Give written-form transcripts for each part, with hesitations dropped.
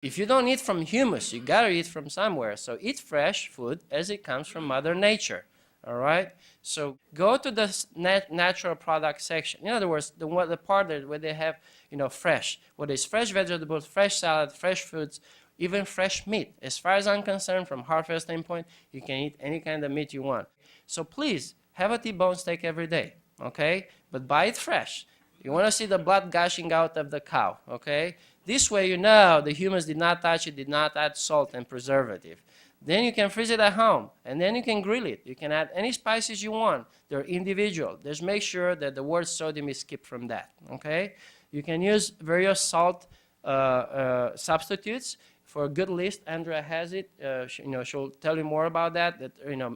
If you don't eat from humus, you gotta eat from somewhere. So eat fresh food as it comes from Mother Nature. All right. So go to the natural product section. In other words, the part where they have fresh, whether it's fresh vegetables, fresh salad, fresh fruits, even fresh meat. As far as I'm concerned, from harvest standpoint, you can eat any kind of meat you want. So please have a T-bone steak every day. Okay, but buy it fresh. You want to see the blood gushing out of the cow. Okay. This way, the humans did not touch it, did not add salt and preservative. Then you can freeze it at home, and then you can grill it. You can add any spices you want. They're individual. Just make sure that the word sodium is skipped from that, okay? You can use various salt substitutes for a good list. Andrea has it. She'll tell you more about that. That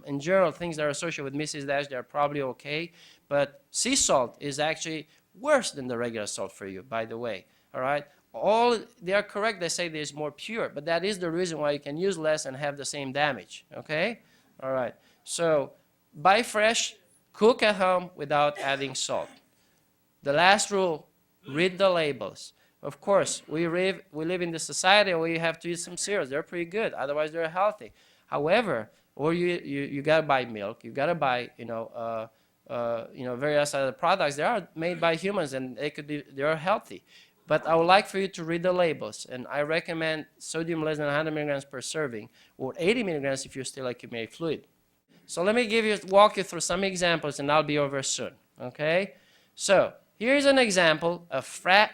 in general, things that are associated with Mrs. Dash, they're probably okay. But sea salt is actually worse than the regular salt for you, by the way, all right? They are correct, they say there's more pure, but that is the reason why you can use less and have the same damage, okay? All right, so buy fresh, cook at home without adding salt. The last rule, read the labels. Of course, we live in the society where you have to eat some cereals. They're pretty good, otherwise they're healthy. However, or you gotta buy milk, you gotta buy, various other products. They are made by humans and they are healthy. But I would like for you to read the labels, and I recommend sodium less than 100 milligrams per serving, or 80 milligrams if you still accumulate fluid. So let me walk you through some examples, and I'll be over soon, okay? So here's an example of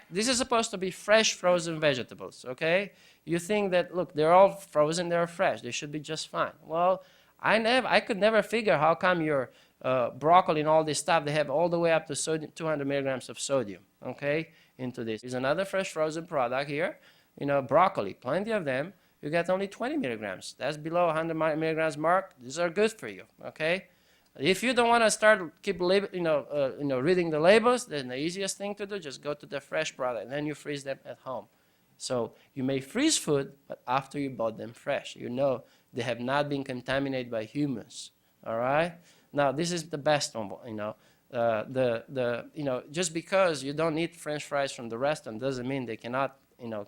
this is supposed to be fresh frozen vegetables, okay? You think that, look, they're all frozen, they're fresh, they should be just fine. Well, I could never figure how come your broccoli and all this stuff, they have all the way up to 200 milligrams of sodium, okay? Into this. Here's another fresh frozen product here. Broccoli, plenty of them. You get only 20 milligrams. That's below 100 milligrams mark. These are good for you, okay? If you don't want to keep reading the labels, then the easiest thing to do, just go to the fresh product, and then you freeze them at home. So you may freeze food, but after you bought them fresh, they have not been contaminated by humans, all right? Now, this is the best one, just because you don't eat French fries from the restaurant doesn't mean they cannot,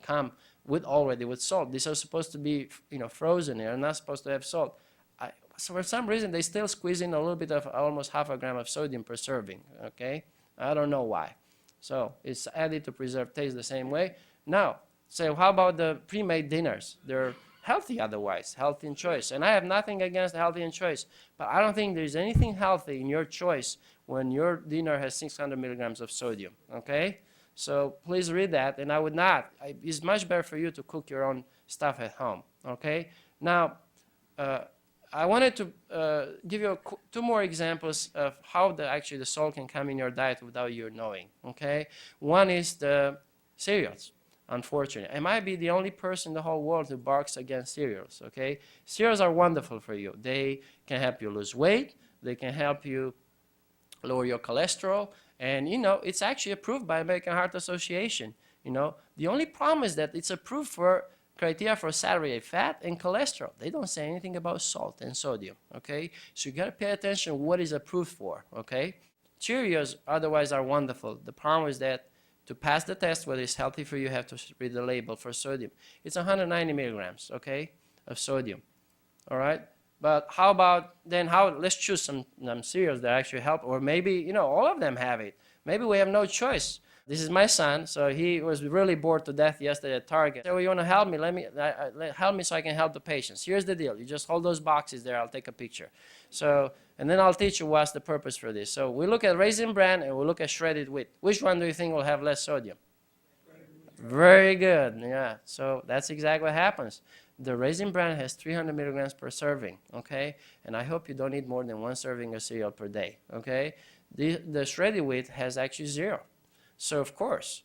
come already with salt. These are supposed to be, frozen. They're not supposed to have salt. So for some reason, they still squeeze in a little bit of almost half a gram of sodium per serving, okay? I don't know why. So it's added to preserve taste the same way. Now, so how about the pre-made dinners? They're healthy otherwise, healthy in choice. And I have nothing against healthy in choice, but I don't think there's anything healthy in your choice when your dinner has 600 milligrams of sodium, okay? So please read that, and I would not. It's much better for you to cook your own stuff at home, okay? Now, I wanted to give you two more examples of how actually the salt can come in your diet without you knowing, okay? One is the cereals. Unfortunately, I might be the only person in the whole world who barks against cereals, okay? Cereals are wonderful for you. They can help you lose weight. They can help you lower your cholesterol. And, it's actually approved by American Heart Association. The only problem is that it's approved for criteria for saturated fat and cholesterol. They don't say anything about salt and sodium, okay? So you got to pay attention what is approved for, okay? Cheerios otherwise are wonderful. The problem is that to pass the test, whether it's healthy for you, you have to read the label for sodium. It's 190 milligrams, okay, of sodium, all right? But how about let's choose some cereals that actually help, or maybe, all of them have it. Maybe we have no choice. This is my son, so he was really bored to death yesterday at Target. So you want to help me? Help me so I can help the patients. Here's the deal. You just hold those boxes there. I'll take a picture. And then I'll teach you what's the purpose for this. So we look at Raisin Bran and we look at shredded wheat. Which one do you think will have less sodium? Very good. Yeah. So that's exactly what happens. The Raisin Bran has 300 milligrams per serving, okay? And I hope you don't eat more than one serving of cereal per day, okay? The shredded wheat has actually 0. So of course,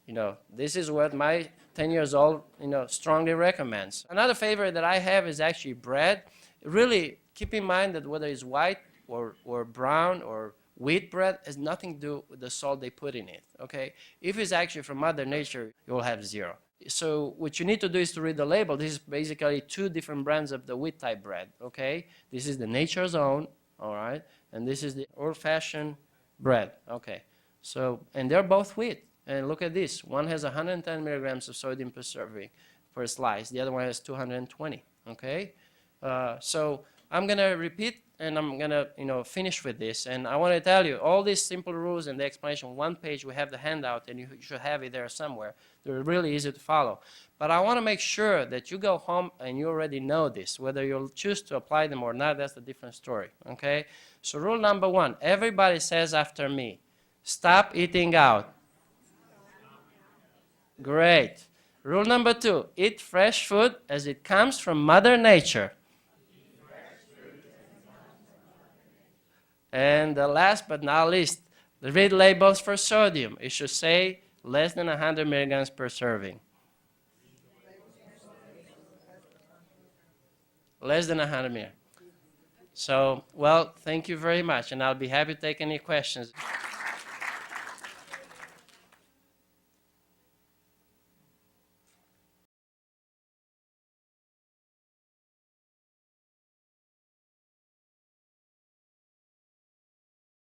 this is what my 10 years old, strongly recommends. Another favorite that I have is actually bread. Really keep in mind that whether it's white or brown or wheat bread has nothing to do with the salt they put in it, okay? If it's actually from Mother Nature, you'll have 0. So what you need to do is to read the label. This is basically 2 different brands of the wheat type bread, okay? This is the Nature's Own, all right? And this is the old-fashioned bread, okay? So, and they're both wheat. And look at this. One has 110 milligrams of sodium per serving. per slice. The other one has 220, okay? So I'm going to repeat, and I'm going to finish with this. And I want to tell you, all these simple rules and the explanation, one page, we have the handout, and you should have it there somewhere. They're really easy to follow. But I want to make sure that you go home and you already know this. Whether you'll choose to apply them or not, that's a different story, okay? So rule number 1, everybody says after me, stop eating out. Great. Rule number 2, eat fresh food as it comes from Mother Nature. And last but not least, read labels for sodium. It should say less than 100 milligrams per serving. Less than 100 milligrams. So, well, thank you very much, and I'll be happy to take any questions.